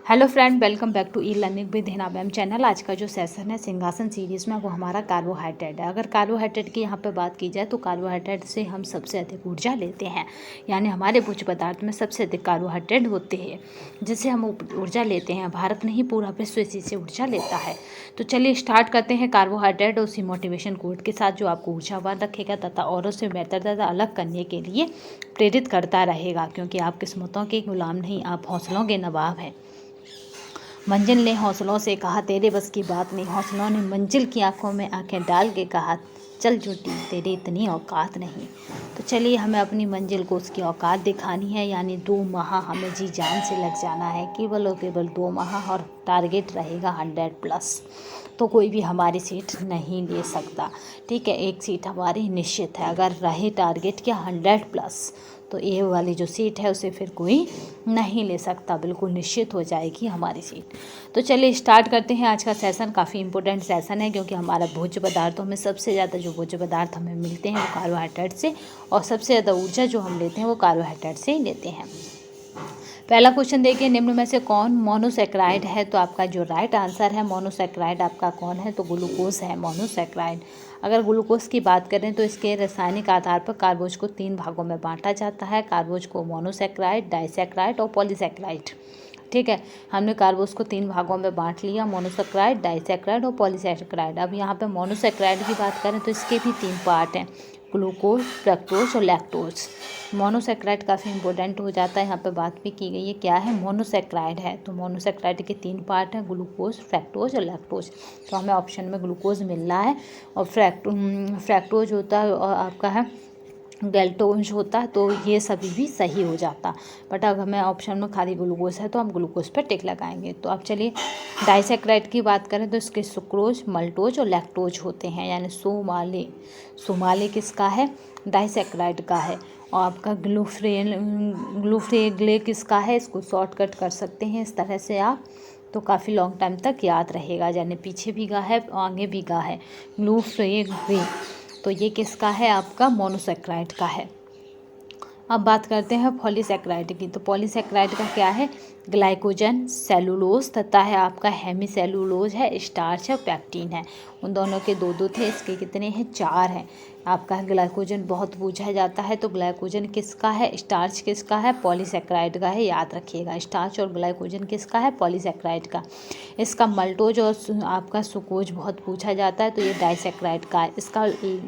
Hello friend, welcome back to e learning with Hina ma'am channel. आज का जो session है सिंहासन सीरीज़ में वो हमारा कार्बोहाइड्रेट है। अगर कार्बोहाइड्रेट की यहाँ पे बात की जाए तो कार्बोहाइड्रेट से हम सबसे अधिक ऊर्जा लेते हैं, यानी हमारे भोज्य पदार्थ में सबसे अधिक कार्बोहाइड्रेट होते हैं जिससे हम ऊर्जा लेते हैं। भारत नहीं, पूरा विश्व इसी से ऊर्जा लेता है। तो चलिए स्टार्ट करते हैं कार्बोहाइड्रेट और उसी मोटिवेशन कोड के साथ जो आपको ऊर्जावान रखेगा तथा औरों से बेहतर तथा अलग करने के लिए प्रेरित करता रहेगा, क्योंकि आप किस्मतों के गुलाम नहीं, आप हौसलों के नवाब हैं। मंजिल ने हौसलों से कहा तेरे बस की बात नहीं, हौसलों ने मंजिल की आंखों में आंखें डाल के कहा चल झूठी तेरी इतनी औकात नहीं। तो चलिए हमें अपनी मंजिल को उसकी औकात दिखानी है, यानी 2 माह हमें जी जान से लग जाना है, केवल और केवल 2 माह, और टारगेट रहेगा 100+। तो कोई भी हमारी सीट नहीं ले सकता, ठीक है। एक सीट हमारी निश्चित है, अगर रहे टारगेट क्या 100+, तो ये वाली जो सीट है उसे फिर कोई नहीं ले सकता, बिल्कुल निश्चित हो जाएगी हमारी सीट। तो चलिए स्टार्ट करते हैं आज का सेशन। काफ़ी इंपॉर्टेंट सेशन है, क्योंकि हमारा भोज्य पदार्थों में सबसे ज़्यादा जो भोज्य पदार्थ हमें मिलते हैं वो कार्बोहाइड्रेट से, और सबसे ज़्यादा ऊर्जा जो हम लेते हैं वो कार्बोहाइड्रेट से ही लेते हैं। पहला क्वेश्चन देखिए, निम्न में से कौन मोनोसैकेराइड है? तो आपका जो राइट आंसर है मोनोसैकेराइड आपका कौन है? तो ग्लूकोज है मोनोसैकेराइड। अगर ग्लूकोज की बात करें तो इसके रासायनिक आधार पर कार्बोज को 3 भागों में बांटा जाता है। कार्बोज को मोनोसैकेराइड, डाइसैकेराइड और पॉलीसैकेराइड, ठीक है। हमने कार्बोज को 3 भागों में बांट लिया, मोनोसैकेराइड, डाइसैकेराइड और पॉलीसैकेराइड। अब यहाँ पे मोनोसैकेराइड की बात करें तो इसके भी 3 पार्ट हैं, ग्लूकोज, फ्रक्टोज और लैक्टोज। मोनोसैकेराइड काफ़ी इंपॉर्टेंट हो जाता है, यहाँ पे बात भी की गई है क्या है, मोनोसैकेराइड है। तो मोनोसैकेराइड के 3 पार्ट हैं, ग्लूकोज, फ्रक्टोज और लैक्टोज। तो हमें ऑप्शन में ग्लूकोज मिल रहा है, और फ्रक्टोज होता है और आपका है गैल्टोज होता है, तो ये सभी भी सही हो जाता। बट अगर हमें ऑप्शन में खाली ग्लूकोज है तो हम ग्लूकोज पर टिक लगाएंगे। तो अब चलिए डाइसैकेराइड की बात करें तो इसके सुक्रोज, मल्टोज और लैक्टोज होते हैं, यानी सोमाले किसका है, डाइसैकेराइड का है। और आपका ग्लूफ्रेगले किसका है, इसको शॉर्टकट कर सकते हैं इस तरह से आप, तो काफ़ी लॉन्ग टाइम तक याद रहेगा, यानी पीछे भी गा है आगे भी गा है, ग्लूफ्रेगले। तो ये किसका है, आपका मोनोसैकेराइड का है। अब बात करते हैं पॉलीसैकेराइड की। तो पॉलीसैकेराइड का क्या है, ग्लाइकोजन, सेलुलोज तथा है आपका हेमीसेलुलोज है, स्टार्च है, पैक्टिन है। उन दोनों के 2-2 थे, इसके कितने हैं, 4 हैं। आपका ग्लाइकोजन बहुत पूछा जाता है, तो ग्लाइकोजन किसका है, स्टार्च किसका है, पॉलीसैकेराइड का है, याद रखिएगा। स्टार्च और ग्लाइकोजन किसका है, पॉलीसैकेराइड का। इसका मल्टोज और आपका सुकोज बहुत पूछा जाता है, तो ये डाइसैकेराइड का है। इसका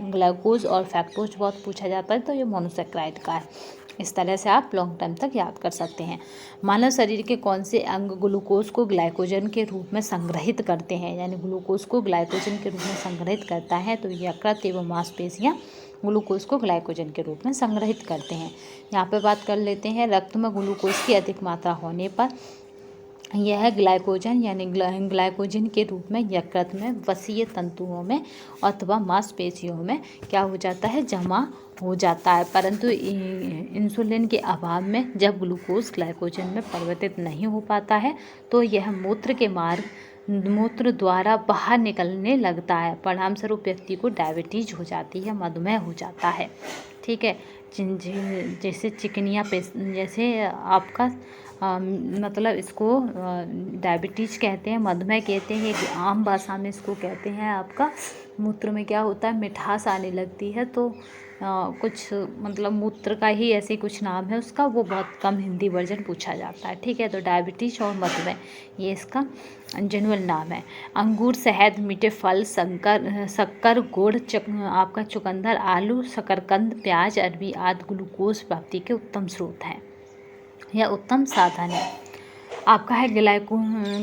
ग्लाइकोज और फैक्टोज बहुत पूछा जाता है, तो ये मोनोसैकेराइड का है। इस तरह से आप लॉन्ग टाइम तक याद कर सकते हैं। मानव शरीर के कौन से अंग ग्लूकोज को ग्लाइकोजन के रूप में संग्रहित करते हैं, यानी ग्लूकोज को ग्लाइकोजन के रूप में संग्रहित करता है, तो यकृत एवं मांसपेशियां ग्लूकोज को ग्लाइकोजन के रूप में संग्रहित करते हैं। यहाँ पे बात कर लेते हैं, रक्त में ग्लूकोज की अधिक मात्रा होने पर यह ग्लाइकोजन यानी ग्लाइकोजन के रूप में यकृत में, वसीय तंतुओं में अथवा मांसपेशियों में क्या हो जाता है, जमा हो जाता है। परंतु इंसुलिन के अभाव में जब ग्लूकोज ग्लाइकोजन में परिवर्तित नहीं हो पाता है तो यह मूत्र द्वारा बाहर निकलने लगता है। परिणामस्वरूप व्यक्ति को डायबिटीज हो जाती है, मधुमेह हो जाता है, ठीक है। जैसे चिकनिया जैसे आपका मतलब इसको डायबिटीज कहते हैं, मधुमेह कहते हैं, एक आम भाषा में इसको कहते हैं। आपका मूत्र में क्या होता है, मिठास आने लगती है, तो कुछ मतलब मूत्र का ही ऐसे कुछ नाम है उसका, वो बहुत कम हिंदी वर्जन पूछा जाता है, ठीक है। तो डायबिटीज और मधुमेह ये इसका जेनुअल नाम है। अंगूर, शहद, मीठे फल, शक्कर, गुड़, आपका चुकंदर, आलू, शकरकंद, प्याज, अरबी आदि ग्लूकोज प्राप्ति के उत्तम स्रोत हैं या उत्तम साधन है। आपका है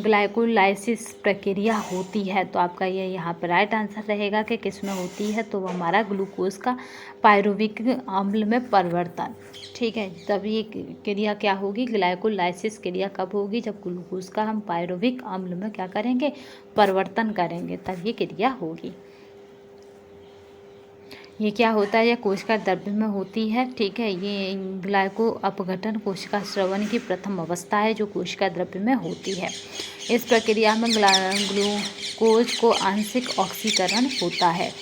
ग्लाइकोलाइसिस प्रक्रिया होती है, तो आपका ये यहाँ पर राइट आंसर रहेगा कि किस में होती है, तो वो हमारा ग्लूकोज का पायरुविक अम्ल में परिवर्तन, ठीक है। तब ये क्रिया क्या होगी, ग्लाइकोलाइसिस क्रिया कब होगी, जब ग्लूकोज का हम पायरुविक अम्ल में क्या करेंगे, परिवर्तन करेंगे, तब ये क्रिया होगी। ये क्या होता है, यह कोशिका द्रव्य में होती है, ठीक है। ये ग्लाइको अपघटन कोशिका स्रवण की प्रथम अवस्था है जो कोशिका द्रव्य में होती है। इस प्रक्रिया में ग्लूकोज को आंशिक ऑक्सीकरण होता है।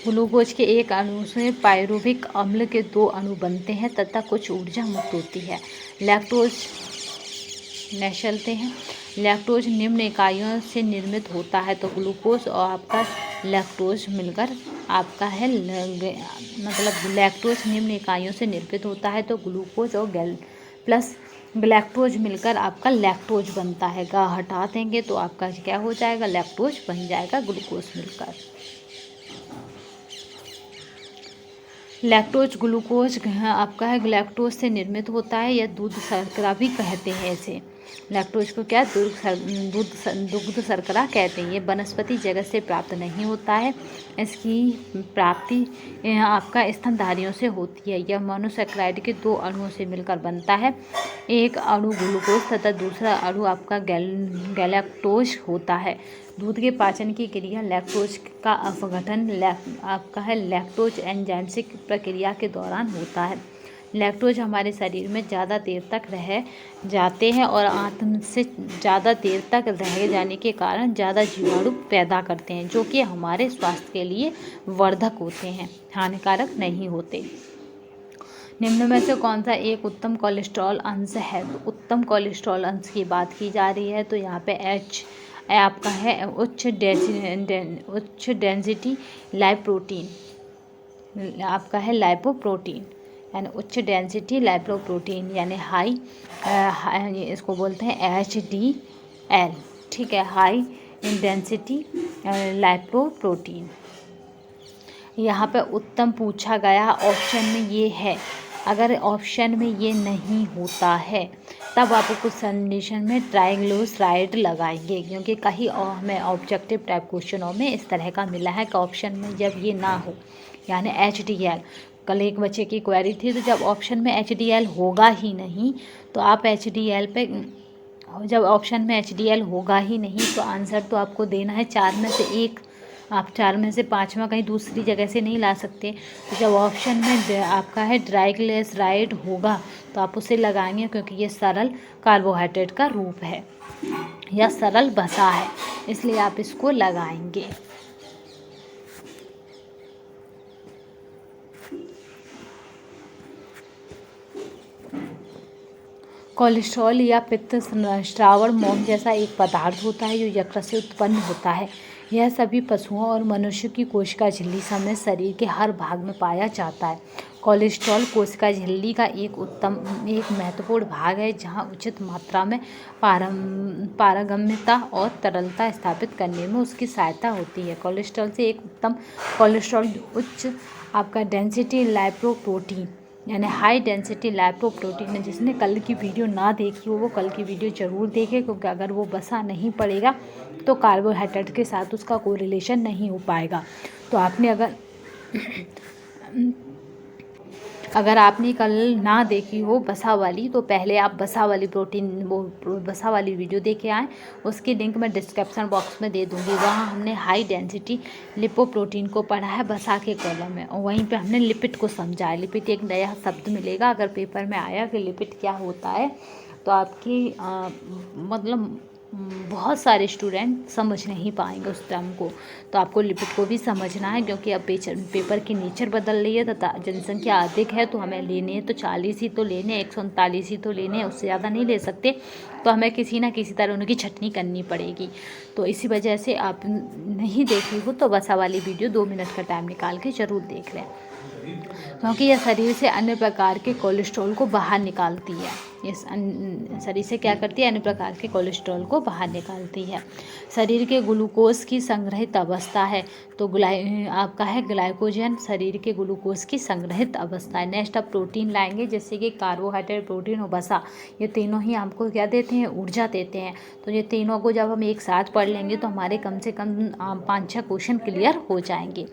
ग्लूकोज के एक अणु से पायरुविक अम्ल के 2 अणु बनते हैं तथा कुछ ऊर्जा मुक्त होती है। लैक्टोज नेक्स्ट चलते हैं। लैक्टोज निम्न इकाइयों से निर्मित होता है। तो ग्लूकोज और आपका लैक्टोज मिलकर आपका है मतलब लैक्टोज निम्न इकाइयों से निर्मित होता है। तो ग्लूकोज और प्लस लैक्टोज मिलकर आपका लैक्टोज बनता है। गा हटा देंगे तो आपका क्या हो जाएगा, लैक्टोज बन जाएगा ग्लूकोज मिलकर। लैक्टोज ग्लूकोज आपका है लैक्टोज से निर्मित होता है या दूध शर्करा भी कहते हैं इसे। लैक्टोज को क्या दुग्ध शर्करा कहते हैं। ये वनस्पति जगत से प्राप्त नहीं होता है। इसकी प्राप्ति आपका स्तनधारियों से होती है। यह मोनोसैकेराइड के 2 अणुओं से मिलकर बनता है। एक अणु ग्लूकोज तथा दूसरा अणु आपका गैलेक्टोज होता है। दूध के पाचन की क्रिया लैक्टोज का अपघटन आपका है लैक्टोज एंजाइमैटिक प्रक्रिया के दौरान होता है। लैक्टोज हमारे शरीर में ज़्यादा देर तक रह जाते हैं और आंत से ज़्यादा देर तक रह जाने के कारण ज़्यादा जीवाणु पैदा करते हैं, जो कि हमारे स्वास्थ्य के लिए वर्धक होते हैं, हानिकारक नहीं होते। निम्न में से कौन सा एक उत्तम कोलेस्ट्रॉल अंश है। तो उत्तम कोलेस्ट्रॉल अंश की बात की जा रही है। तो यहाँ पे एच आपका है उच्च डेंसिटी लाइपोप्रोटीन, आपका है लाइपोप्रोटीन यानी उच्च डेंसिटी लाइपोप्रोटीन यानी हाई इसको बोलते हैं HDL, ठीक है, हाई डेंसिटी लाइपोप्रोटीन। यहाँ पे उत्तम पूछा गया ऑप्शन में ये है। अगर ऑप्शन में ये नहीं होता है तब आप कुछ कंडीशन में ट्राइग्लिसराइड लगाएंगे, क्योंकि कहीं और हमें ऑब्जेक्टिव टाइप क्वेश्चनों में इस तरह का मिला है कि ऑप्शन में जब ये ना हो यानी HDL। कल एक बच्चे की क्वेरी थी, तो जब ऑप्शन में HDL होगा ही नहीं तो आप HDL पे, जब ऑप्शन में HDL होगा ही नहीं तो आंसर तो आपको देना है 4 में से 1। आप 4 में से 5वां कहीं दूसरी जगह से नहीं ला सकते। तो जब ऑप्शन में आपका है ट्राइग्लिसराइड होगा तो आप उसे लगाएंगे, क्योंकि ये सरल कार्बोहाइड्रेट का रूप है या सरल वसा है, इसलिए आप इसको लगाएंगे। कोलेस्ट्रॉल या पित्त स्रावण मोम जैसा एक पदार्थ होता है जो यकृत से उत्पन्न होता है। यह सभी पशुओं और मनुष्य की कोशिका झिल्ली समेत शरीर के हर भाग में पाया जाता है। कोलेस्ट्रॉल कोशिका झिल्ली का एक महत्वपूर्ण भाग है, जहां उचित मात्रा में पारगम्यता और तरलता स्थापित करने में उसकी सहायता होती है। कोलेस्ट्रॉल से एक उत्तम कोलेस्ट्रॉल उच्च आपका डेंसिटी लाइपोप्रोटीन यानी हाई डेंसिटी लाइपोप्रोटीन है। जिसने कल की वीडियो ना देखी हो वो कल की वीडियो ज़रूर देखे, क्योंकि अगर वो बसा नहीं पड़ेगा तो कार्बोहाइड्रेट के साथ उसका कोई रिलेशन नहीं हो पाएगा। तो आपने अगर आपने कल ना देखी हो बसा वाली, तो पहले आप बसा वाली बसा वाली वीडियो देखे आएँ। उसकी लिंक मैं डिस्क्रिप्शन बॉक्स में दे दूँगी। वहाँ हमने हाई डेंसिटी लिपोप्रोटीन को पढ़ा है बसा के कॉलम में, और वहीं पे हमने लिपिड को समझा है। लिपिड एक नया शब्द मिलेगा, अगर पेपर में आया कि लिपिड क्या होता है तो आपकी मतलब बहुत सारे स्टूडेंट समझ नहीं पाएंगे उस टर्म को। तो आपको लिपिड को भी समझना है, क्योंकि अब पेपर की नेचर बदल रही है तथा जनसंख्या अधिक है, तो हमें लेने हैं तो 40 ही तो लेने, 139 ही तो लेने, उससे ज़्यादा नहीं ले सकते। तो हमें किसी ना किसी तरह उनकी छटनी करनी पड़ेगी। तो इसी वजह से आप नहीं देखी हो तो वसा वाली वीडियो 2 मिनट का टाइम निकाल के ज़रूर देख लें, क्योंकि यह शरीर से अन्य प्रकार के कोलेस्ट्रॉल को बाहर निकालती है। ये शरीर से क्या करती है, अन्य प्रकार के कोलेस्ट्रॉल को बाहर निकालती है। शरीर के ग्लूकोज की संग्रहित अवस्था है। तो आपका है ग्लाइकोजन शरीर के ग्लूकोज की संग्रहित अवस्था है। नेक्स्ट आप प्रोटीन लाएंगे, जैसे कि कार्बोहाइड्रेट, प्रोटीन और वसा, ये तीनों ही हमको क्या देते हैं, ऊर्जा देते हैं। तो ये तीनों को जब हम एक साथ पढ़ लेंगे तो हमारे कम से कम 5-6 क्वेश्चन क्लियर हो जाएंगे।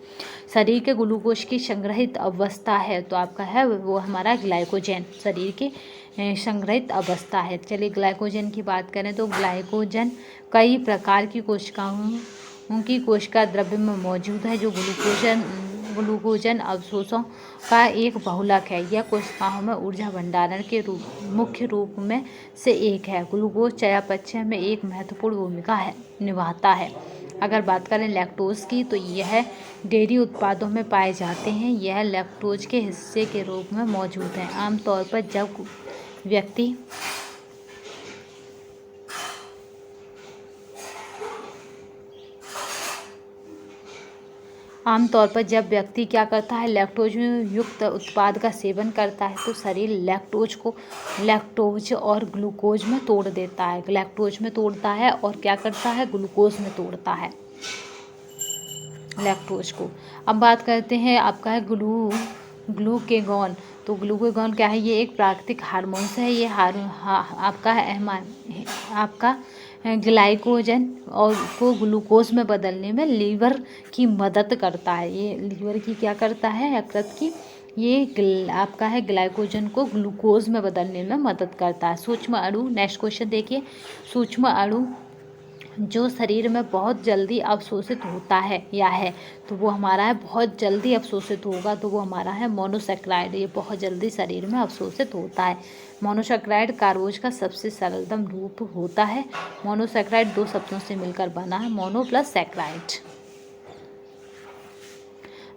शरीर के ग्लूकोज की संग्रहित अवस्था है, तो आपका है वो हमारा ग्लाइकोजन शरीर के संग्रहित अवस्था है। चलिए ग्लाइकोजन की बात करें तो ग्लाइकोजन कई प्रकार की कोशिकाओं की कोशिका द्रव्य में मौजूद है, जो ग्लूकोजन अवशोषों का एक बहुलक है। यह कोशिकाओं में ऊर्जा भंडारण के मुख्य रूप में से एक है। ग्लूकोज चयापचय में एक महत्वपूर्ण भूमिका निभाता है। अगर बात करें लैक्टोज की तो यह डेयरी उत्पादों में पाए जाते हैं। यह लैक्टोज के हिस्से के रूप में मौजूद है। आमतौर पर जब व्यक्ति क्या करता है, लैक्टोज युक्त उत्पाद का सेवन करता है तो शरीर लैक्टोज को लैक्टोज और ग्लूकोज में तोड़ देता है। लैक्टोज में तोड़ता है और क्या करता है, ग्लूकोज में तोड़ता है लैक्टोज को। अब बात करते हैं आपका है ग्लूकेगॉन। तो ग्लूकेगॉन क्या है, ये एक प्राकृतिक हार्मोन्स है। ये आपका ग्लाइकोजन और को ग्लूकोज में बदलने में लीवर की मदद करता है। ये लीवर की क्या करता है, यकृत की ये आपका है ग्लाइकोजन को ग्लूकोज में बदलने में मदद करता है। सूक्ष्म अणु, नेक्स्ट क्वेश्चन देखिए। सूक्ष्म अणु जो शरीर में बहुत जल्दी अवशोषित होता है या है तो वो हमारा है बहुत जल्दी अवशोषित होगा, तो वो हमारा है मोनोसैकेराइड। ये बहुत जल्दी शरीर में अवशोषित होता है। मोनोसैकेराइड कार्बोज का सबसे सरलतम रूप होता है। मोनोसैकेराइड 2 शब्दों से मिलकर बना है, मोनो प्लस सैकेराइड।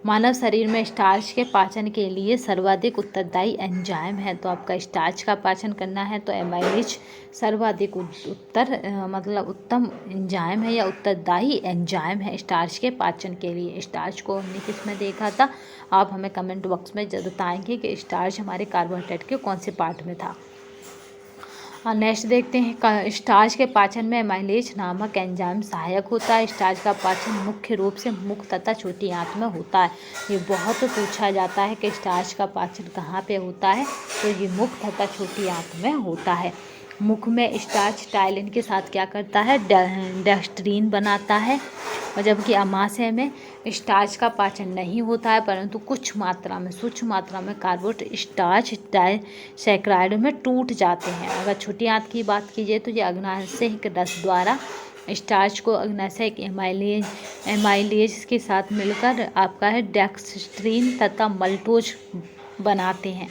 मानव शरीर में स्टार्च के पाचन के लिए सर्वाधिक उत्तरदायी एंजाइम है। तो आपका स्टार्च का पाचन करना है तो एमाइलेज सर्वाधिक उत्तम एंजाइम है या उत्तरदायी एंजाइम है स्टार्च के पाचन के लिए। स्टार्च को हमने किस में देखा था, आप हमें कमेंट बॉक्स में जरूर बताएंगे कि स्टार्च हमारे कार्बोहाइड्रेट के कौन से पार्ट में था। और नेक्स्ट देखते हैं, स्टार्च के पाचन में एमाइलेज नामक एंजाइम सहायक होता है। स्टार्च का पाचन मुख्य रूप से मुख तथा छोटी आंत में होता है। ये बहुत पूछा जाता है कि स्टार्च का पाचन कहाँ पे होता है, तो ये मुख तथा छोटी आंत में होता है। मुख में स्टार्च टाइलिन के साथ क्या करता है, डेक्स्ट्रीन बनाता है, और जबकि आमाशय में स्टार्च का पाचन नहीं होता है परंतु कुछ मात्रा में, सूक्ष्म मात्रा में कार्बोहाइड्रेट स्टार्च डाइसैकेराइड में टूट जाते हैं। अगर छोटी आंत की बात कीजिए तो ये अग्नाशय रस द्वारा स्टार्च को अग्नाशय एमाइलेज के साथ मिलकर आपका है डेक्स्ट्रीन तथा मल्टोज बनाते हैं।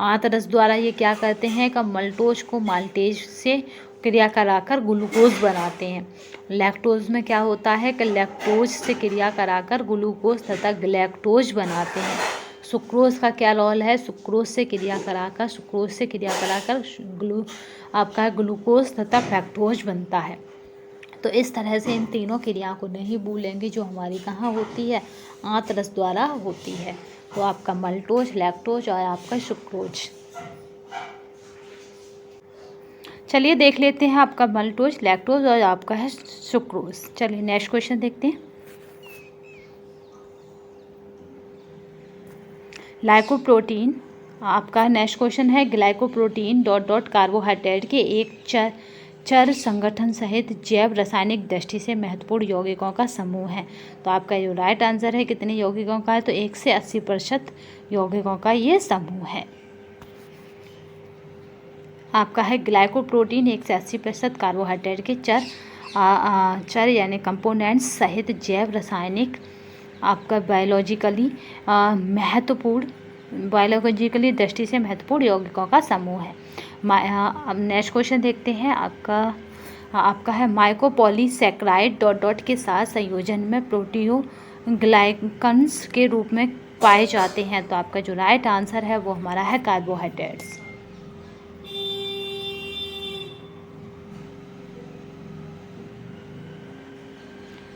आंत रस द्वारा ये क्या करते हैं कि मल्टोज को माल्टेज से क्रिया कराकर ग्लूकोज बनाते हैं। लैक्टोज में क्या होता है कि लैक्टोज से क्रिया कराकर ग्लूकोज तथा ग्लैक्टोज बनाते हैं। सुक्रोज का क्या रोल है, सुक्रोज से क्रिया कराकर आपका ग्लूकोज तथा फ्रक्टोज बनता है। तो इस तरह से इन तीनों क्रियाओं को नहीं भूलेंगे जो हमारी कहाँ होती है, आंत रस द्वारा होती है। तो आपका मल्टोज, लैक्टोज और आपका सुक्रोज। चलिए देख लेते हैं आपका मल्टोज, लैक्टोज और आपका है सुक्रोज। चलिए नेक्स्ट क्वेश्चन देखते हैं। ग्लाइकोप्रोटीन, आपका नेक्स्ट क्वेश्चन है ग्लाइकोप्रोटीन कार्बोहाइड्रेट के एक चर संगठन सहित जैव रासायनिक दृष्टि से महत्वपूर्ण यौगिकों का समूह है। तो आपका जो राइट आंसर है कितने यौगिकों का है, तो 1 से 80% यौगिकों का ये समूह है। आपका है ग्लाइकोप्रोटीन 1 से 80% कार्बोहाइड्रेट के चर यानी कंपोनेंट्स सहित जैव रासायनिक आपका बायोलॉजिकली दृष्टि से महत्वपूर्ण यौगिकों का समूह है। अब नेक्स्ट क्वेश्चन देखते हैं। आपका है माइकोपॉलीसैकेराइड के साथ संयोजन में प्रोटीओग्लाइकन्स के रूप में पाए जाते हैं। तो आपका जो राइट आंसर है वो हमारा है कार्बोहाइड्रेट्स।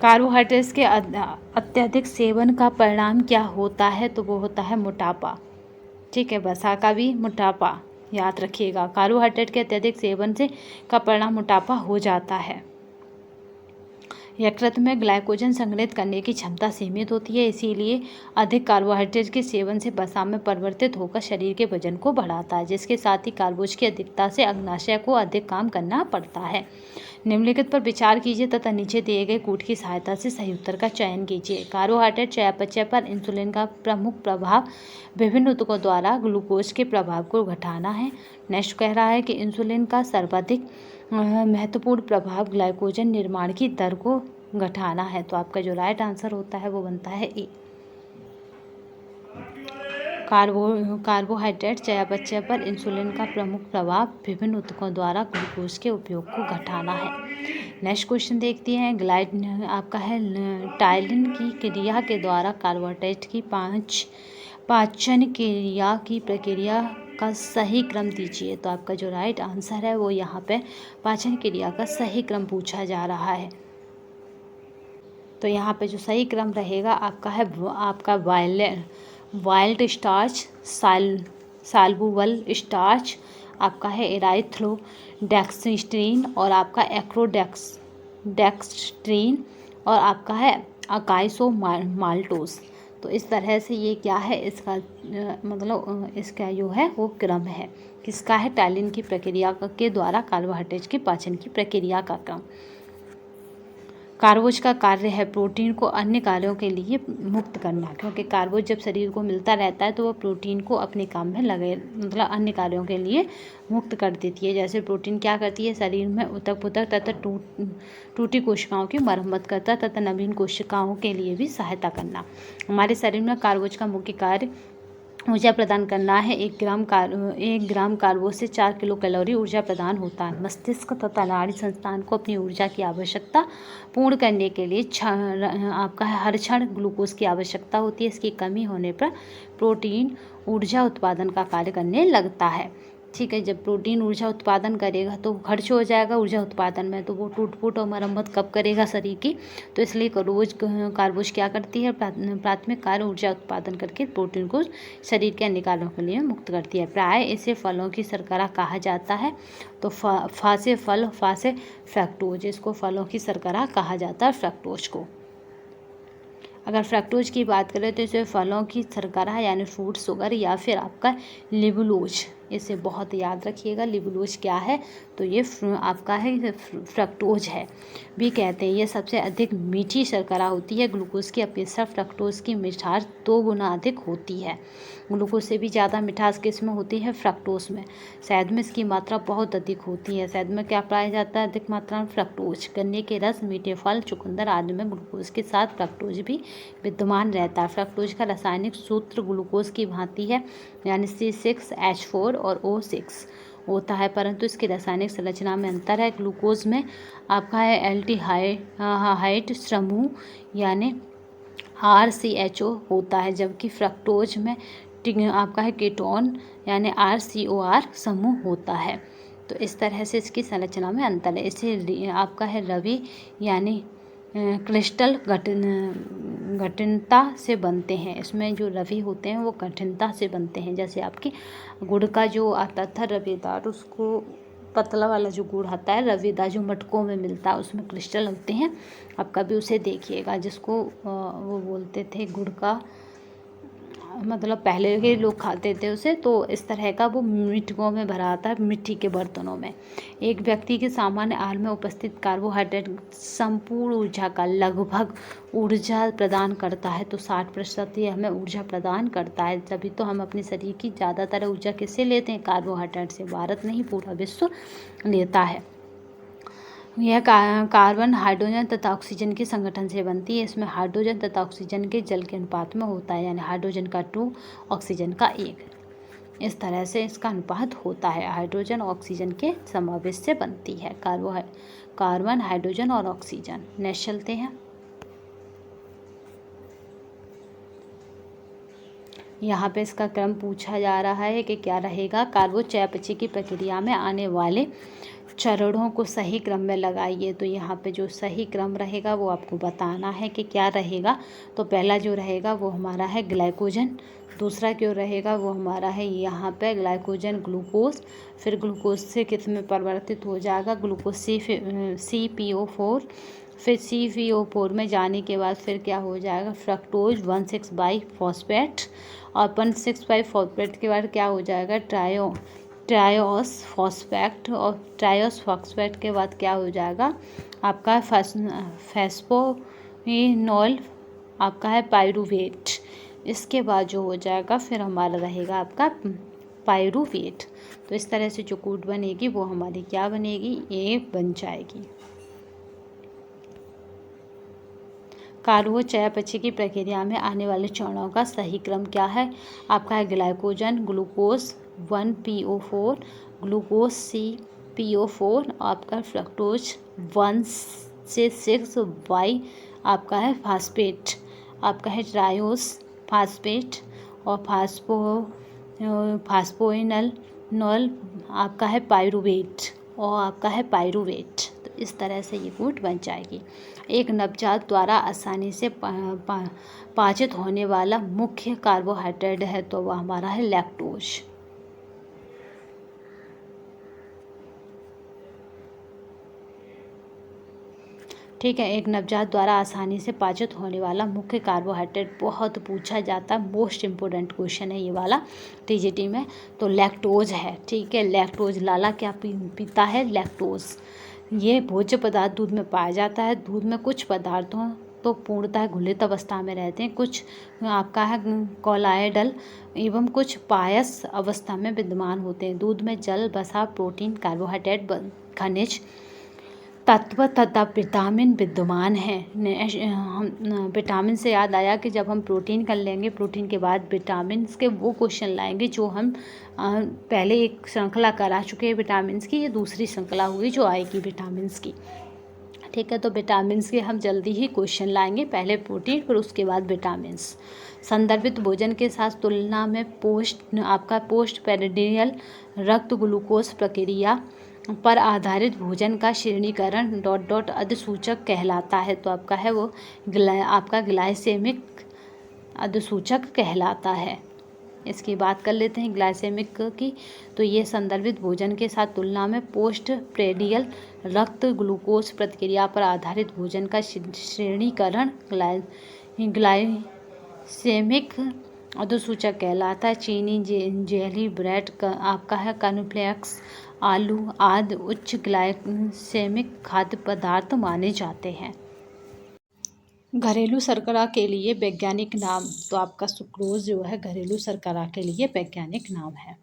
कार्बोहाइड्रेट्स के अत्यधिक सेवन का परिणाम क्या होता है, तो वो होता है मोटापा। ठीक है, वसा का भी मोटापा याद रखिएगा। कार्बोहाइड्रेट के अत्यधिक सेवन से का परिणाम मोटापा हो जाता है। यकृत में ग्लाइकोजन संग्रहित करने की क्षमता सीमित होती है, इसीलिए अधिक कार्बोहाइड्रेट के सेवन से वसा में परिवर्तित होकर शरीर के वजन को बढ़ाता है, जिसके साथ ही कार्बोज की अधिकता से अग्नाशय को अधिक काम करना पड़ता है। निम्नलिखित पर विचार कीजिए तथा नीचे दिए गए कूट की सहायता से सही उत्तर का चयन कीजिए। कार्बोहाइड्रेट चयापचय पर इंसुलिन का प्रमुख प्रभाव विभिन्न ऊतकों द्वारा ग्लूकोज के प्रभाव को घटाना है। नेक्स्ट कह रहा है कि इंसुलिन का सर्वाधिक महत्वपूर्ण प्रभाव ग्लाइकोजन निर्माण की दर को घटाना है। तो आपका जो राइट आंसर होता है वो बनता है ए। कार्बोहाइड्रेट चयापचय पर इंसुलिन का प्रमुख प्रभाव विभिन्न ऊतकों द्वारा ग्लूकोज के उपयोग को घटाना है। नेक्स्ट क्वेश्चन देखते हैं। आपका है टाइलिन की क्रिया के द्वारा कार्बोहाइड्रेट की पाचन क्रिया की प्रक्रिया का सही क्रम दीजिए। तो आपका जो राइट आंसर है वो यहाँ पे पाचन क्रिया का सही क्रम पूछा जा रहा है। तो यहाँ पे जो सही क्रम रहेगा आपका वाइल्ड स्टार्च, साल्बुबल स्टार्च, आपका है एराइथ्रोडेक्स्ट्रीन और आपका एक्रोडेक्स्ट्रीन और आपका है अकाइसोमाल्टोस। तो इस तरह से ये क्या है, इसका मतलब इसका जो है वो क्रम है। किसका है? टाइलिन की प्रक्रिया के द्वारा कार्बोहाइड्रेट की पाचन की प्रक्रिया का क्रम। कार्बोज का कार्य है प्रोटीन को अन्य कार्यों के लिए मुक्त करना, क्योंकि कार्बोज जब शरीर को मिलता रहता है तो वो प्रोटीन को अपने काम में मतलब अन्य कार्यों के लिए मुक्त कर देती है। जैसे प्रोटीन क्या करती है, शरीर में ऊतक पुतक तथा टूटी कोशिकाओं की मरम्मत करता तथा नवीन कोशिकाओं के लिए भी सहायता करना। हमारे शरीर में कार्बोज का मुख्य कार्य ऊर्जा प्रदान करना है। 1 ग्राम कार्बोज से 4 किलो कैलोरी ऊर्जा प्रदान होता है। मस्तिष्क तथा नाड़ी संस्थान को अपनी ऊर्जा की आवश्यकता पूर्ण करने के लिए आपका हर क्षण ग्लूकोज की आवश्यकता होती है। इसकी कमी होने पर प्रोटीन ऊर्जा उत्पादन का कार्य करने लगता है। ठीक है, जब प्रोटीन ऊर्जा उत्पादन करेगा तो खर्च हो जाएगा ऊर्जा उत्पादन में, तो वो टूट फूट और मरम्मत कब करेगा शरीर की? तो इसलिए कार्बोज क्या करती है, प्राथमिक कार्य ऊर्जा उत्पादन करके प्रोटीन को शरीर के अन्य कार्यों के लिए मुक्त करती है। प्राय इसे फलों की शर्करा कहा जाता है। तो फा से फ्रैक्टोज, इसको फलों की शर्करा कहा जाता है फ्रैक्टोज को। अगर फ्रैक्टोज की बात करें तो इसे फलों की शर्करा यानी फ्रूट शुगर या फिर आपका लिबुलोज, इसे बहुत याद रखिएगा। लिबुलोज क्या है? तो ये आपका है फ्रक्टोज है भी कहते हैं। ये सबसे अधिक मीठी शर्करा होती है। ग्लूकोज की अपेक्षा फ्रक्टोज की मिठास 2 गुना अधिक होती है। ग्लूकोज से भी ज़्यादा मिठास किस में होती है? फ्रक्टोज में। शहद में इसकी मात्रा बहुत अधिक होती है। शहद में क्या पाया जाता है अधिक मात्रा में? फ्रक्टोज। गन्ने के रस, मीठे फल, चुकंदर आदि में ग्लूकोज के साथ फ्रक्टोज भी विद्यमान रहता है। फ्रक्टोज का रासायनिक सूत्र ग्लूकोज की भांति है, यानी C6H4 और O6 होता है, परंतु इसकी रासायनिक संरचना में अंतर है। ग्लूकोज में आपका है एल्डिहाइड समूह यानी RCHO होता है, जबकि फ्रक्टोज में आपका है कीटोन यानी RCOR समूह होता है। तो इस तरह से इसकी संरचना में अंतर है। इसे आपका है रवि यानी क्रिस्टल कठिनता से बनते हैं। इसमें जो रवि होते हैं वो कठिनता से बनते हैं। जैसे आपकी गुड़ का जो आता था रवेदार, उसको पतला वाला जो गुड़ आता है रवेदार जो मटकों में मिलता है उसमें क्रिस्टल होते हैं। आप कभी उसे देखिएगा, जिसको वो बोलते थे गुड़ का, मतलब पहले के लोग खाते थे उसे। तो इस तरह का वो मिट्टियों में भरा आता है, मिट्टी के बर्तनों में। एक व्यक्ति के सामान्य आहार में उपस्थित कार्बोहाइड्रेट संपूर्ण ऊर्जा का लगभग ऊर्जा प्रदान करता है। तो 60% ये हमें ऊर्जा प्रदान करता है। तभी तो हम अपने शरीर की ज़्यादातर ऊर्जा किससे लेते हैं? कार्बोहाइड्रेट से। भारत नहीं, पूरा विश्व लेता है। यह कार्बन, हाइड्रोजन तथा ऑक्सीजन के संगठन से बनती है। इसमें हाइड्रोजन तथा ऑक्सीजन के जल के अनुपात में होता है, यानी हाइड्रोजन का 2 ऑक्सीजन का 1। इस तरह से इसका अनुपात होता है। हाइड्रोजन ऑक्सीजन के समावेश से बनती है कार्बन, हाइड्रोजन और ऑक्सीजन। नेक्स्ट चलते हैं। यहाँ पे इसका क्रम पूछा जा रहा है कि क्या रहेगा। कार्बोज चयापचय की प्रक्रिया में आने वाले चरणों को सही क्रम में लगाइए। तो यहाँ पे जो सही क्रम रहेगा वो आपको बताना है कि क्या रहेगा। तो पहला जो रहेगा वो हमारा है ग्लाइकोजन। दूसरा क्यों रहेगा वो हमारा है यहाँ पे ग्लाइकोजन ग्लूकोज। फिर ग्लूकोज से किस में परिवर्तित हो जाएगा? Glucose CPO4। फिर CPO4 में जाने के बाद फिर क्या हो जाएगा? फ्रक्टोज 1,6-बाइफॉस्फेट। और 1,6-बाइफॉस्फेट के बाद क्या हो जाएगा? Triose phosphate. और ट्रायोस फॉस्फेट के बाद क्या हो जाएगा? आपका फॉस्फोइनोल, आपका है पाइरूवेट। इसके बाद जो हो जाएगा फिर हमारा रहेगा आपका पाइरूवेट। तो इस तरह से जो कूट बनेगी वो हमारी क्या बनेगी? A बन जाएगी। कार्बो चयापचय की प्रक्रिया में आने वाले चरणों का सही क्रम क्या है? आपका है glycogen, glucose 1PO4, glucose CPO4, आपका फ्रक्टोज 1 से 6, आपका है फास्फेट, आपका है ट्रायोस फास्फेट, और फास्फोइनल नॉल, आपका है पायरुवेट, और आपका है पायरुवेट। तो इस तरह से ये फूड बन जाएगी। एक नवजात द्वारा आसानी से पाचित होने वाला मुख्य कार्बोहाइड्रेट है, तो वह हमारा है लैक्टोज। ठीक है, एक नवजात द्वारा आसानी से पाचित होने वाला मुख्य कार्बोहाइड्रेट बहुत पूछा जाता है, मोस्ट इम्पोर्टेंट क्वेश्चन है ये वाला टीजीटी में। तो लैक्टोज है। ठीक है, लैक्टोज लाला क्या पीता है? लैक्टोज। ये भोज्य पदार्थ दूध में पाया जाता है। दूध में कुछ पदार्थों तो पूर्णतः घुलित अवस्था में रहते हैं, कुछ आपका है कॉलाइडल एवं कुछ पायस अवस्था में विद्यमान होते हैं। दूध में जल, वसा, प्रोटीन, कार्बोहाइड्रेट, खनिज तत्व तथा विटामिन विद्यमान हैं। विटामिन से याद आया कि जब हम प्रोटीन कर लेंगे, प्रोटीन के बाद विटामिन के वो क्वेश्चन लाएंगे जो हम पहले एक श्रृंखला करा चुके हैं विटामिन्स की। ये दूसरी श्रृंखला हुई जो आएगी विटामिन्स की। ठीक है, तो विटामिन्स के हम जल्दी ही क्वेश्चन लाएंगे, पहले प्रोटीन फिर उसके बाद विटामिन्स। संदर्भित भोजन के साथ तुलना में पोस्ट पेरिडियल रक्त ग्लूकोज प्रक्रिया पर आधारित भोजन का श्रेणीकरण अधिसूचक कहलाता है। तो आपका है वो आपका ग्लाइसेमिक अधिसूचक कहलाता है। इसकी बात कर लेते हैं ग्लाइसेमिक की। तो ये संदर्भित भोजन के साथ तुलना में पोस्ट प्रेडियल रक्त ग्लूकोज प्रक्रिया पर आधारित भोजन का श्रेणीकरण ग्लाइसेमिक अधिसूचक कहलाता है। चीनी, जेली, ब्रेड, आपका है कॉर्नफ्लेक्स, आलू आदि उच्च ग्लाइसेमिक खाद्य पदार्थ माने जाते हैं। घरेलू शर्करा के लिए वैज्ञानिक नाम, तो आपका सुक्रोज जो है घरेलू शर्करा के लिए वैज्ञानिक नाम है।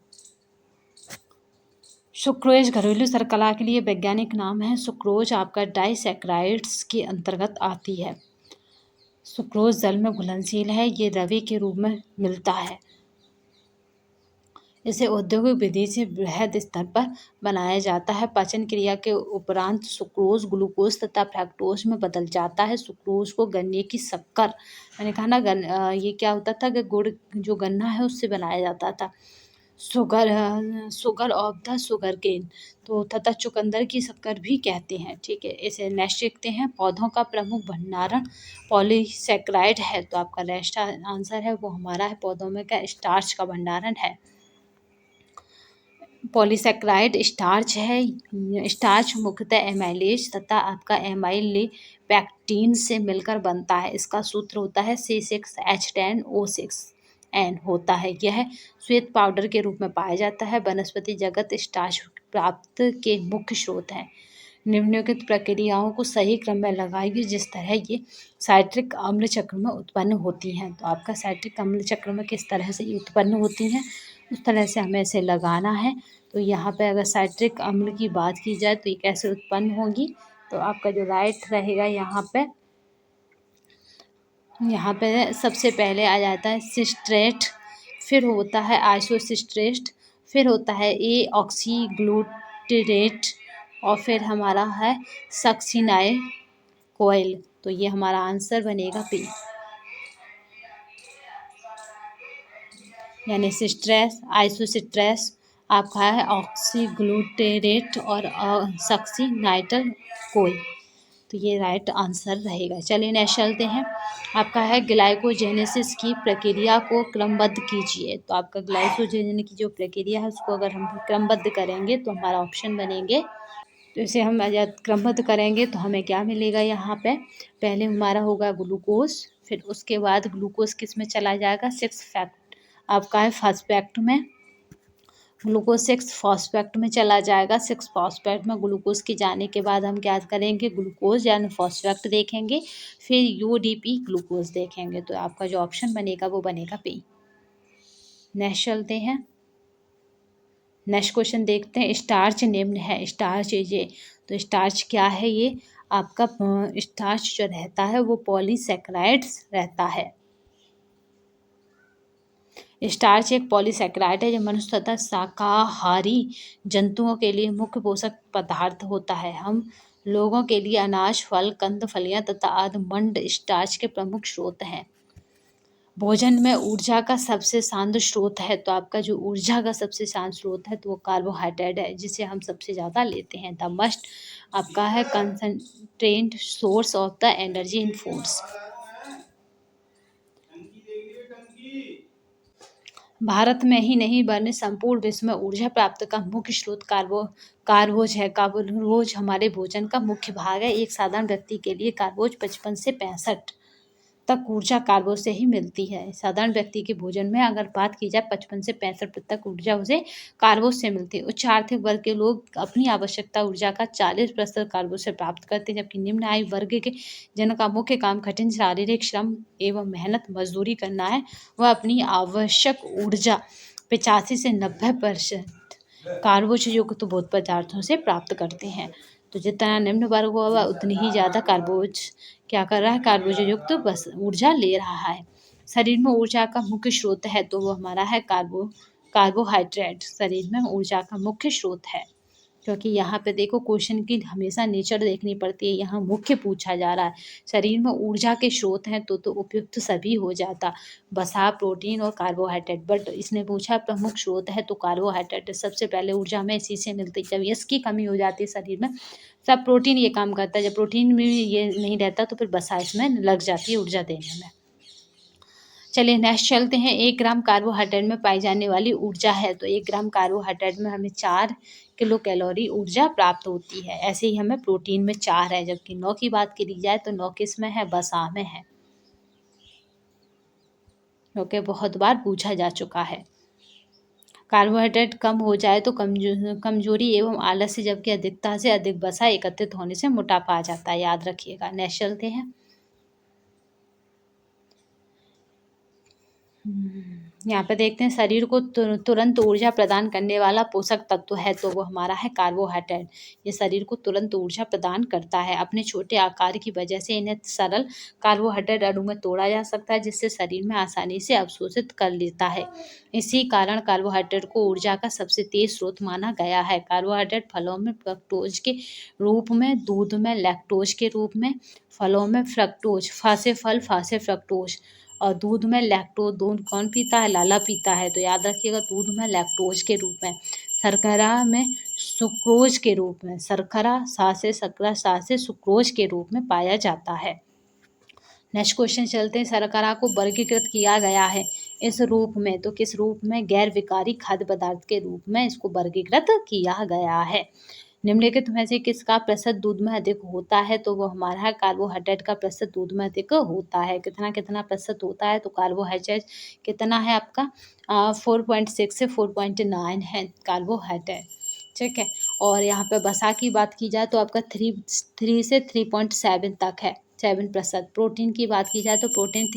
सुक्रोज घरेलू शर्करा के लिए वैज्ञानिक नाम है। सुक्रोज आपका डाइसैकराइड्स के अंतर्गत आती है। सुक्रोज जल में घुलनशील है। ये रवे के रूप में मिलता है। इसे औद्योगिक विधि से बृहद स्तर पर बनाया जाता है। पाचन क्रिया के उपरांत सुक्रोज ग्लूकोज तथा फ्रक्टोज में बदल जाता है। सुक्रोज को गन्ने की शक्कर, मैंने कहा ना ये क्या होता था कि गुड़ जो गन्ना है उससे बनाया जाता था। Sugar of the sugar cane, तो तथा चुकंदर की शक्कर भी कहते हैं। ठीक है, इसे नेक्स्ट देखते हैं। पौधों का प्रमुख भंडारण पॉलीसेक्राइड है। तो आपका नेक्स्ट आंसर है वो हमारा है पौधों में का स्टार्च का भंडारण है। पॉलीसेक्राइड स्टार्च है। स्टार्च मुख्यतः एमाइलेज तथा आपका एमाइलोपेक्टिन से मिलकर बनता है। इसका सूत्र होता है C6H10O6N होता है। यह श्वेत पाउडर के रूप में पाया जाता है। वनस्पति जगत स्टार्च प्राप्त के मुख्य स्रोत हैं। निम्नलिखित प्रक्रियाओं को सही क्रम में लगाइए जिस तरह ये साइट्रिक अम्ल चक्र में उत्पन्न होती हैं। तो आपका साइट्रिक अम्ल चक्र में किस तरह से ये उत्पन्न होती हैं उस तरह से हमें इसे लगाना है। तो यहाँ पे अगर साइट्रिक अम्ल की बात की जाए तो ये कैसे उत्पन्न होगी, तो आपका जो राइट रहेगा यहाँ पे सबसे पहले आ जाता है सिस्ट्रेट, फिर होता है आइसोसिस्ट्रेट, फिर होता है ऑक्सीग्लूटेरेट, और फिर हमारा है सक्सिनाइल कोयल। तो ये हमारा आंसर बनेगा पी, यानी सिस्ट्रेस, आइसोसिस्ट्रेस, आपका है ऑक्सीग्लूटेरेट और सक्सिनाइल कोयल। तो ये राइट आंसर रहेगा। चलिए नेक्स्ट चलते हैं। आपका है ग्लाइकोजेनेसिस की प्रक्रिया को क्रमबद्ध कीजिए। तो आपका ग्लाइकोजेनेसिस की जो प्रक्रिया है उसको अगर हम क्रमबद्ध करेंगे तो हमारा ऑप्शन बनेंगे। तो इसे हम क्रमबद्ध करेंगे तो हमें क्या मिलेगा यहाँ पे, पहले हमारा होगा ग्लूकोज, फिर उसके बाद ग्लूकोज किस में चला जाएगा, 6 आपका है फॉस्फेट में, ग्लूकोज 6 फॉस्फेट में चला जाएगा। 6 फॉस्फेट में ग्लूकोज के जाने के बाद हम क्या करेंगे, ग्लूकोज यानी फॉस्फेट देखेंगे, फिर यूडीपी ग्लूकोज देखेंगे। तो आपका जो ऑप्शन बनेगा वो बनेगा पी। नेक्स्ट चलते हैं। नेक्स्ट क्वेश्चन देखते हैं। स्टार्च निम्न है। स्टार्च ये, तो स्टार्च क्या है, ये आपका स्टार्च जो रहता है वो पॉलीसेकेराइड्स रहता है। स्टार्च एक पॉलीसेकेराइड है जो मनुष्य तथा शाकाहारी जंतुओं के लिए मुख्य पोषक पदार्थ होता है। हम लोगों के लिए अनाज, फल, कंद, फलियां तथा आलमंड स्टार्च के प्रमुख स्रोत हैं। भोजन में ऊर्जा का सबसे शांत स्रोत है, तो आपका जो ऊर्जा का सबसे शांत स्रोत है तो वो कार्बोहाइड्रेट है, जिसे हम सबसे ज़्यादा लेते हैं। द मस्ट आपका है concentrate source of the energy in foods. Bharat में ही नहीं वरन संपूर्ण विश्व में ऊर्जा प्राप्त का मुख्य स्रोत कार्बोज है। कार्बोज हमारे भोजन का मुख्य भाग है। एक साधारण व्यक्ति के लिए कार्बोज 55 से 65 तक ऊर्जा कार्बोज से ही मिलती है। साधारण व्यक्ति के भोजन में अगर बात की जाए 55 से 65 तक ऊर्जा उसे कार्बोज से मिलती है। उच्च आर्थिक वर्ग के लोग अपनी आवश्यकता ऊर्जा का 40% कार्बोज से प्राप्त करते हैं, जबकि निम्न आयु वर्ग के जिनका मुख्य काम कठिन शारीरिक श्रम एवं मेहनत मजदूरी करना है, वह अपनी आवश्यक ऊर्जा 85 से 90% कार्बोज युक्त भोज्य पदार्थों से प्राप्त करते हैं। तो जितना निम्न वर्ग होगा उतनी ही ज़्यादा कार्बोज क्या कर रहा है, कार्बोज युक्त बस ऊर्जा ले रहा है। शरीर में ऊर्जा का मुख्य स्रोत है तो वो हमारा है कार्बोहाइड्रेट शरीर में ऊर्जा का मुख्य स्रोत है। क्योंकि यहाँ पे देखो क्वेश्चन की हमेशा नेचर देखनी पड़ती है, यहाँ मुख्य पूछा जा रहा है। शरीर में ऊर्जा के स्रोत हैं तो उपयुक्त सभी हो जाता, वसा, प्रोटीन और कार्बोहाइड्रेट, बट इसने पूछा प्रमुख स्रोत है तो कार्बोहाइड्रेट सबसे पहले ऊर्जा में इसी से मिलती है। जब इसकी कमी हो जाती है शरीर में, सब प्रोटीन ये काम करता है, जब प्रोटीन में ये नहीं रहता तो फिर वसा इसमें लग जाती है ऊर्जा देने में। चलिए नेक्स्ट चलते हैं। 1 ग्राम कार्बोहाइड्रेट में पाई जाने वाली ऊर्जा है, तो 1 ग्राम कार्बोहाइड्रेट में हमें 4 किलो कैलोरी ऊर्जा प्राप्त होती है। ऐसे ही हमें प्रोटीन में 4 है, जबकि 9 की बात करी जाए तो 9 किस में है, वसा में है, क्योंकि बहुत बार पूछा जा चुका है। कार्बोहाइड्रेट कम हो जाए तो कमजोरी एवं आलस्य, जबकि अधिकता से अधिक वसा एकत्रित होने से मोटापा आ जाता है, याद रखिएगा। नेक्स्ट चलते हैं। यहाँ पे देखते हैं शरीर को तुरंत ऊर्जा प्रदान करने वाला पोषक तत्व है तो वो हमारा है कार्बोहाइड्रेट। ये शरीर को तुरंत ऊर्जा प्रदान करता है। अपने छोटे आकार की वजह से इन्हें सरल कार्बोहाइड्रेट अणु में तोड़ा जा सकता है, जिससे शरीर में आसानी से अवशोषित कर लेता है। इसी कारण कार्बोहाइड्रेट को ऊर्जा का सबसे तेज स्रोत माना गया है। कार्बोहाइड्रेट फलों में फ्रक्टोज के रूप में, दूध में लैक्टोज के रूप में, फलों में फ्रक्टोज, फा से फल, फा से फ्रक्टोज, और दूध में लैक्टोज। दूध कौन पीता है, लाला पीता है, तो याद रखिएगा दूध में लैक्टोज के रूप में। शर्करा में सुक्रोज के रूप में, शर्करा सा से शर्करा, सा से सुक्रोज के रूप में पाया जाता है। नेक्स्ट क्वेश्चन चलते हैं। शर्करा को वर्गीकृत किया गया है इस रूप में, तो किस रूप में, गैर विकारी खाद्य पदार्थ के रूप में इसको वर्गीकृत किया गया है। निम्नलिखित में से किसका प्रतिशत दूध में अधिक होता है, तो वो हमारा है कार्बोहाइड्रेट का प्रतिशत दूध में अधिक होता है। कितना कितना प्रतिशत होता है, तो कार्बोहाइड्रेट कितना है आपका 4.6 से 4.9 है कार्बोहाइड्रेट, ठीक है। और यहाँ पे वसा की बात की जाए तो आपका 3 से 3.7 तक है, 7%। प्रोटीन की बात की जाए तो प्रोटीन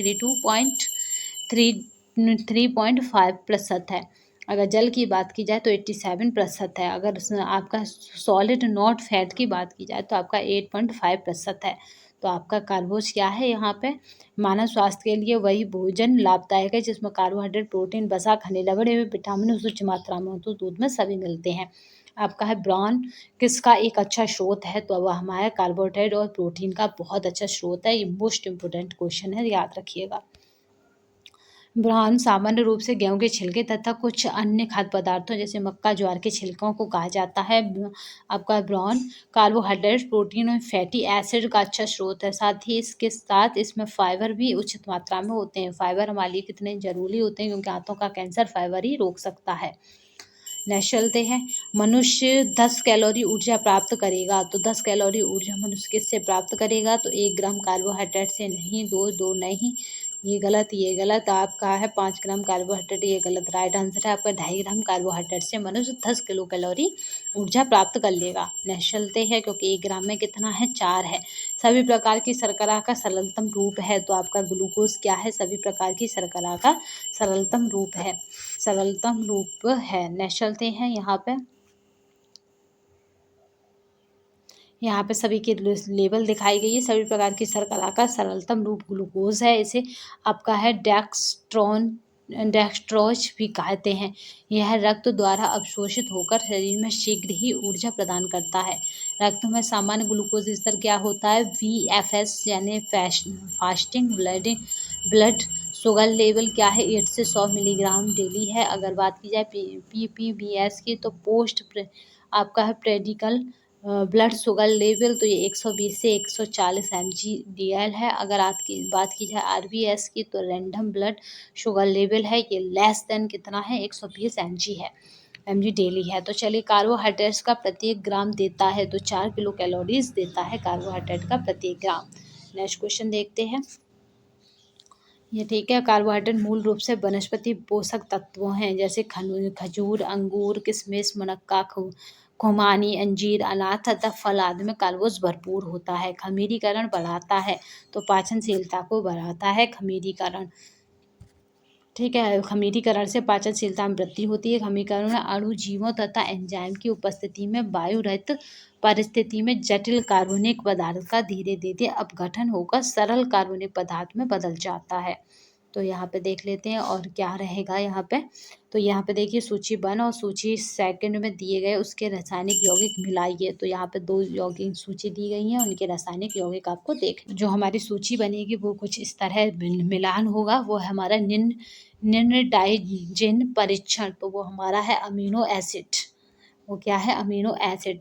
3.5% है। अगर जल की बात की जाए तो 87% है। अगर आपका सॉलिड नॉट फैट की बात की जाए तो आपका 8.5% है। तो आपका कार्बोज क्या है यहाँ पे, मानव स्वास्थ्य के लिए वही भोजन लाभदायक है जिसमें कार्बोहाइड्रेट, प्रोटीन, वसा, खनिज लवण एवं विटामिन उच्च मात्रा में हो, तो दूध में सभी मिलते हैं। आपका है ब्राउन किसका एक अच्छा स्रोत है, तो वह हमारा कार्बोहाइड्रेट और प्रोटीन का बहुत अच्छा स्रोत है। ये मोस्ट इंपोर्टेंट क्वेश्चन है, याद रखिएगा। ब्राउन सामान्य रूप से गेहूं के छिलके तथा कुछ अन्य खाद्य पदार्थों जैसे मक्का, ज्वार के छिलकों को कहा जाता है। आपका ब्राउन कार्बोहाइड्रेट, प्रोटीन और फैटी एसिड का अच्छा स्रोत है। साथ ही इसके साथ इसमें फाइबर भी उचित मात्रा में होते हैं। फाइबर हमारे लिए कितने जरूरी होते हैं, क्योंकि आंतों का कैंसर फाइबर ही रोक सकता है। नेक्स्ट चलते हैं। मनुष्य 10 कैलोरी ऊर्जा प्राप्त करेगा, तो 10 कैलोरी ऊर्जा मनुष्य किससे प्राप्त करेगा, तो 1 ग्राम कार्बोहाइड्रेट से नहीं, दो नहीं, ये गलत। आपका है 5 ग्राम कार्बोहाइड्रेट, ये गलत। राइट आंसर है आपका 2.5 ग्राम कार्बोहाइड्रेट से मनुष्य 10 किलो कैलोरी ऊर्जा प्राप्त कर लेगा। नेक्स्ट चलते हैं। क्योंकि 1 ग्राम में कितना है, 4 है। सभी प्रकार की शर्करा का सरलतम रूप है, तो आपका ग्लूकोज क्या है, सभी प्रकार की शर्करा का सरलतम रूप है, सरलतम रूप है। नेक्स्ट चलते हैं। यहाँ पे यहाँ पे सभी की लेवल दिखाई गई है। सभी प्रकार की शर्करा का सरलतम रूप ग्लूकोज है। इसे आपका है डेक्सट्रोज भी कहते हैं। यह रक्त द्वारा अवशोषित होकर शरीर में शीघ्र ही ऊर्जा प्रदान करता है। रक्त में सामान्य ग्लूकोज स्तर क्या होता है? VFS यानी फास्टिंग ब्लड शुगर लेवल क्या है? 8 से 100 मिलीग्राम डेली है। अगर बात की जाए PPBS की, तो आपका है प्रेडिकल ब्लड शुगर लेवल, तो ये 120 से 140 mg/dl है। अगर आपकी बात की जाए RBS की, तो रैंडम ब्लड शुगर लेवल है, ये लेस देन कितना है? 120 mg डेली है। तो चलिए, कार्बोहाइड्रेट्स का प्रत्येक ग्राम देता है, तो 4 किलो कैलोरीज देता है कार्बोहाइड्रेट का प्रत्येक ग्राम। नेक्स्ट क्वेश्चन देखते हैं। ये ठीक है। कार्बोहाइड्रेट मूल रूप से वनस्पति पोषक तत्वों हैं, जैसे खजूर, अंगूर, किशमिश, मुनक्का, खुमानी, अंजीर, अनार तथा फल आदि में कार्बोज भरपूर होता है। खमीरीकरण बढ़ाता है, तो पाचनशीलता को बढ़ाता है खमीरीकरण। ठीक है। खमीरीकरण से पाचनशीलता में वृद्धि होती है। खमीरीकरण में अणुजीवों तथा एंजाइम की उपस्थिति में वायु रहित परिस्थिति में जटिल कार्बनिक पदार्थ का धीरे धीरे अपघटन होकर सरल कार्बनिक पदार्थ में बदल जाता है। तो यहाँ पे देख लेते हैं और क्या रहेगा यहाँ पे। तो यहाँ पे देखिए, सूची 1 और सूची 2 में दिए गए उसके रासायनिक यौगिक मिलाइए। तो यहाँ पे 2 यौगिक सूची दी गई है, उनके रासायनिक यौगिक आपको देख, जो हमारी सूची बनेगी वो कुछ इस तरह मिलान होगा। वो है हमारा निम्न डाइजिन परीक्षण, तो वो हमारा है अमीनो एसिड। वो क्या है? Amino acid.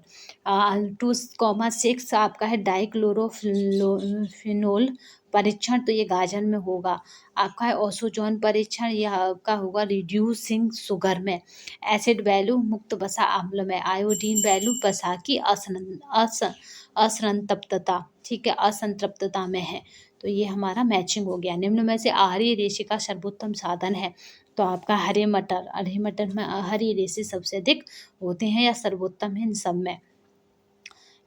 2,6 आपका है डाइक्लोरोफिनोल परीक्षण, तो ये गाजर में होगा। आपका है ओसोजोन परीक्षण, यह आपका होगा रिड्यूसिंग शुगर में। एसिड वैल्यू मुक्त वसा अम्ल में। आयोडीन वैल्यू वसा की असंतृप्तता, ठीक है, असंतृप्तता में है। तो ये हमारा मैचिंग हो गया। निम्न में से आहारीय रेशे का सर्वोत्तम साधन है, तो आपका हरे मटर में हरी रेशे सबसे अधिक होते हैं या सर्वोत्तम है इन सब में।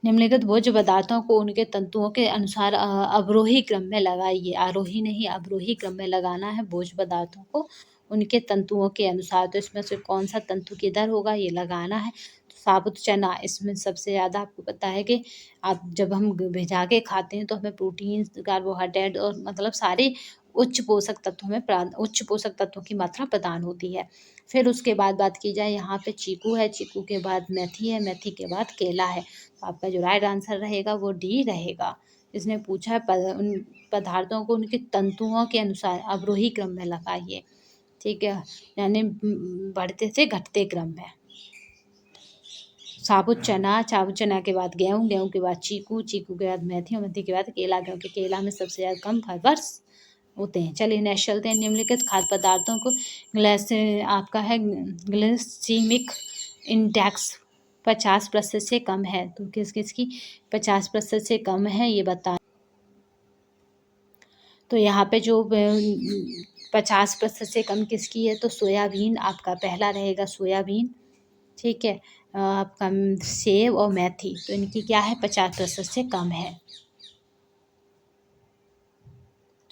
निम्नलिखित भोज्य पदार्थों को उनके तंतुओं के अनुसार अवरोही क्रम में लगाइए। आरोही नहीं, अवरोही क्रम में लगाना है भोज्य पदार्थों को उनके तंतुओं के अनुसार। तो इसमें से कौन सा तंतु किधर होगा, ये लगाना है। तो साबुत चना, इसमें सबसे ज़्यादा आपको पता है कि आप जब हम भिजा के खाते हैं तो हमें प्रोटीन, कार्बोहाइड्रेट और मतलब सारे उच्च पोषक तत्वों की मात्रा प्रदान होती है। फिर उसके बाद बात की जाए, यहाँ पे चीकू है, चीकू के बाद मेथी है, मेथी के बाद केला है। तो आपका जो राइट आंसर रहेगा वो डी रहेगा। इसने पूछा है उन पदार्थों को उनके तंतुओं के अनुसार अवरोही क्रम में लगाइए, ठीक है, यानी बढ़ते से घटते क्रम में। साबुत चना के बाद गेहूँ, गेहूँ के बाद चीकू, चीकू के बाद मेथी और मेथी के बाद केला, क्योंकि केला में सबसे ज़्यादा कम फाइबर्स होते हैं। चलिए नेक्स्ट चलते हैं। निम्नलिखित खाद्य पदार्थों को आपका है ग्लाइसेमिक इंडेक्स 50% से कम है, तो किस किस की 50% से कम है ये बता। तो यहाँ पे जो 50% से कम किसकी है, तो सोयाबीन आपका पहला रहेगा, सोयाबीन, ठीक है। आपका सेब और मेथी, तो इनकी क्या है, 50% से कम है।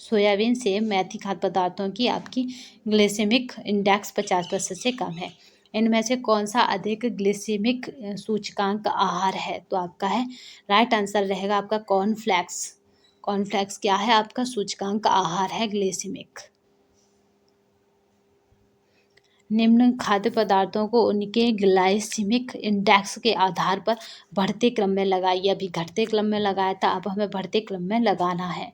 सोयाबीन, सेब, मेथी खाद्य पदार्थों की आपकी ग्लाइसेमिक इंडेक्स 50% से कम है। इनमें से कौन सा अधिक ग्लाइसेमिक सूचकांक आहार है, तो आपका है राइट आंसर रहेगा आपका कॉर्नफ्लेक्स। कॉर्नफ्लेक्स क्या है, आपका सूचकांक आहार है ग्लाइसेमिक। निम्न खाद्य पदार्थों को उनके ग्लाइसेमिक इंडेक्स के आधार पर बढ़ते क्रम में लगाइए। अभी घटते क्रम में लगाया था, अब हमें बढ़ते क्रम में लगाना है।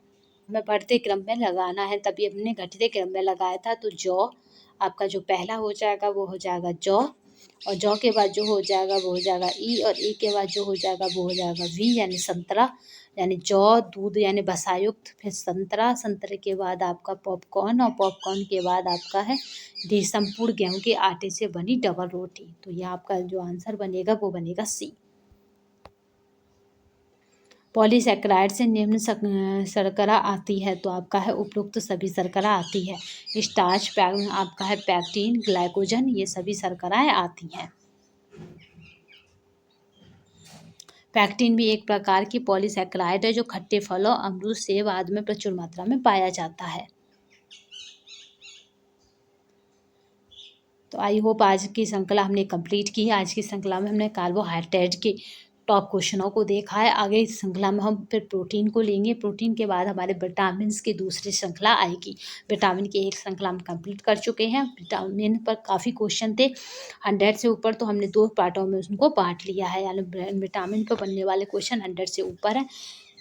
हमें बढ़ते क्रम में लगाना है, तभी हमने घटते क्रम में लगाया था। तो जौ आपका जो पहला हो जाएगा वो हो जाएगा जौ, और जौ के बाद जो हो जाएगा वो हो जाएगा ई, और ई के बाद जो हो जाएगा वो हो जाएगा वी, यानी संतरा, यानी जौ, दूध यानी वसायुक्त, फिर संतरा, संतरे के बाद आपका पॉपकॉर्न, और पॉपकॉर्न के बाद आपका है डी संपूर्ण गेहूं के आटे से बनी डबल रोटी। तो ये आपका जो आंसर बनेगा वो बनेगा सी। पॉलीसैकेराइड से निम्न शर्करा आती है, तो आपका है उपरोक्त सभी शर्करा आती है। स्टार्च, आपका है पैक्टिन, ग्लाइकोजन, ये सभी शर्कराएं आती हैं। पैक्टिन भी एक प्रकार की पॉलीसैकेराइड है जो खट्टे फलों, अमरूद, सेब आदि में प्रचुर मात्रा में पाया जाता है। तो आई होप आज की श्रृंखला हमने कंप्लीट की है। आज की श्रृंखला में हमने कार्बोहाइड्रेट के टॉप क्वेश्चनों को देखा है। आगे इस श्रृंखला में हम फिर प्रोटीन को लेंगे। प्रोटीन के बाद हमारे विटामिन की दूसरी श्रृंखला आएगी। विटामिन की एक श्रृंखला हम कंप्लीट कर चुके हैं। विटामिन पर काफ़ी क्वेश्चन थे, 100 से ऊपर, तो हमने 2 पार्टों में उनको बांट लिया है, यानी विटामिन पर बनने वाले क्वेश्चन 100 से ऊपर हैं,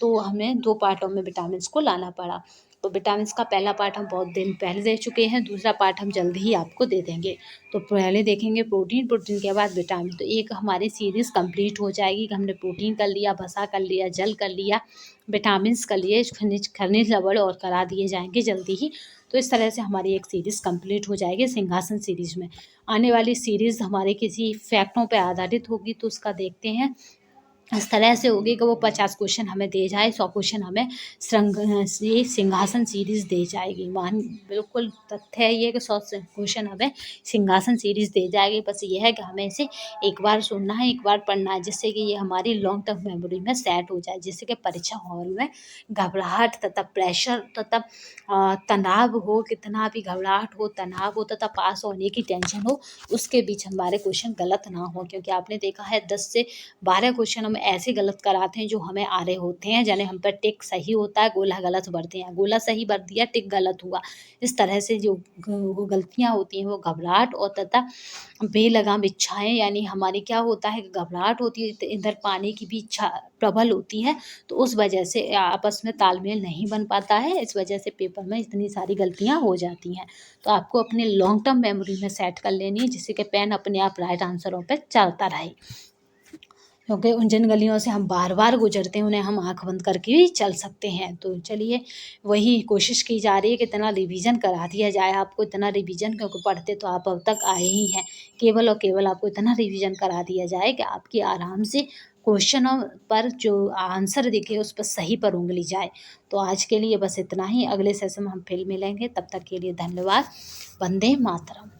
तो हमें 2 पार्टों में विटामिन को लाना पड़ा। तो विटामिन का पहला पार्ट हम बहुत दिन पहले दे चुके हैं, दूसरा पार्ट हम जल्दी ही आपको दे देंगे। तो पहले देखेंगे प्रोटीन, प्रोटीन के बाद विटामिन। तो एक हमारी सीरीज़ कंप्लीट हो जाएगी कि हमने प्रोटीन कर लिया, वसा कर लिया, जल कर लिया, विटामिन कर लिए, खनिज लवण और करा दिए जाएंगे जल्दी ही। तो इस तरह से हमारी एक सीरीज़ कंप्लीट हो जाएगी सिंहासन सीरीज़ में। आने वाली सीरीज़ हमारे किसी फैक्टों पर आधारित होगी, तो उसका देखते हैं। इस तरह से होगी कि वो 50 क्वेश्चन हमें दे जाए, 100 क्वेश्चन हमें ये सिंहासन सीरीज़ दे जाएगी। बिल्कुल तथ्य है ये कि 100 क्वेश्चन हमें सिंहासन सीरीज़ दे जाएगी। बस ये है कि हमें इसे एक बार सुनना है, एक बार पढ़ना है, जिससे कि ये हमारी लॉन्ग टर्म मेमोरी में सेट हो जाए, जिससे कि परीक्षा हॉल में घबराहट तथा प्रेशर तथा तनाव हो, कितना भी घबराहट हो, तनाव हो तथा पास होने की टेंशन हो, उसके बीच हमारे क्वेश्चन गलत ना हो। क्योंकि आपने देखा है 10 से 12 क्वेश्चन हम ऐसे गलत कराते हैं जो हमें आ रहे होते हैं, यानी हम पर टिक सही होता है, गोला गलत भरते हैं, गोला सही भर दिया, टिक गलत हुआ। इस तरह से जो गलतियाँ होती हैं वो घबराहट और तथा बेलगाम इच्छाएं, यानी हमारी क्या होता है कि घबराहट होती है, तो इधर पाने की भी इच्छा प्रबल होती है, तो उस वजह से आपस में तालमेल नहीं बन पाता है। इस वजह से पेपर में इतनी सारी गलतियाँ हो जाती हैं। तो आपको अपने लॉन्ग टर्म मेमोरी में सेट कर लेनी है, जिससे कि पेन अपने आप राइट आंसरों पर चलता रहे। क्योंकि उन जिन गलियों से हम बार बार गुजरते हैं उन्हें हम आंख बंद करके भी चल सकते हैं। तो चलिए, वही कोशिश की जा रही है कि इतना रिवीजन करा दिया जाए आपको, इतना रिवीजन, क्योंकि पढ़ते तो आप अब तक आए ही हैं, केवल और केवल आपको इतना रिवीजन करा दिया जाए कि आपकी आराम से क्वेश्चनों पर जो आंसर दिखे उस पर सही पर उंगली जाए। तो आज के लिए बस इतना ही। अगले सेशन में हम फिर मिलेंगे, तब तक के लिए धन्यवाद। वंदे मातरम।